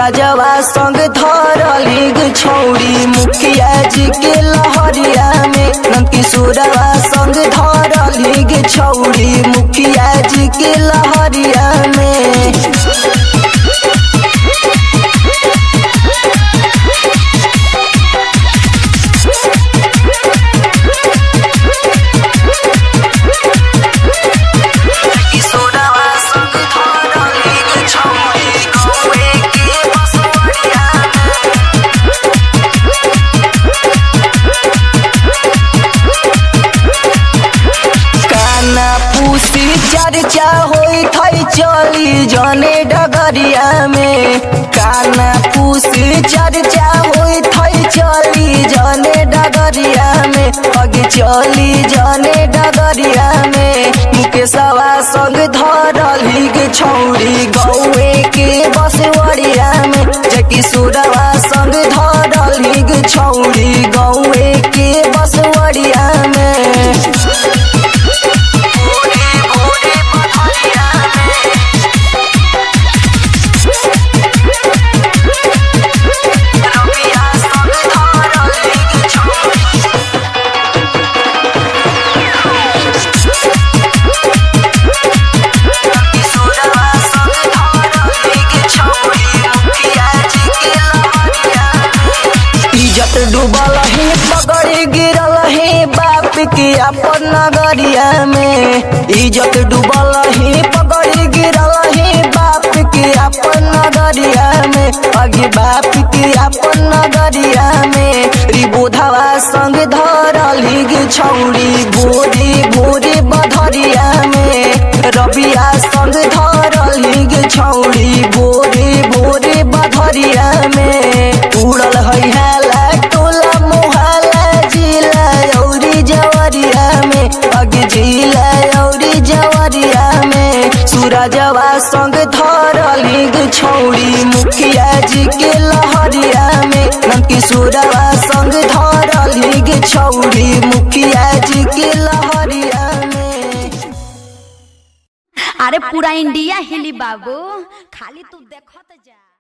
सूरजवा संग धरली ग छौरी मुखिया जी के लहरिया में। नंदकिशोरवा संग धरली ग छौरी मुखिया जी के लहरिया में। चर्चा होई थई चली जने डगरिया में। काना पूसी चर्चा होई थई चली जने डगरिया में। अगे चली जने डगरिया में। मुकेशवा संग धरली ग छौरी गौए के बसवरिया में। जयकिशोरवा संग धरली ग छौरी गौए के बसवरिया में। डूबल ही पगड़ी गिरल ही बाप के अपन नगरिया में। इज्जत डूबल ही पगड़ी गिरल ही बाप के अपन नगरिया में। अगे बाप के अपन नगरिया में। रिबोधवा संग धरली ग छौरी भोरे भोरे बधरिया में। रबिया संग धरली ग छौरी भोरे भोरे बधरिया में। उड़ल है हाला टोला मोहल्ला जिला औरी जवरिया में। अगे जिला औरी जवरिया में। सूरजवा संग धरली ग छौरी मुखिया जी के लहरिया में। नंदकिशोरवा संग धरली ग छौरी मुखिया जी के लहरिया में। अरे पूरा इंडिया हिली बाबू, खाली तू देखत जा।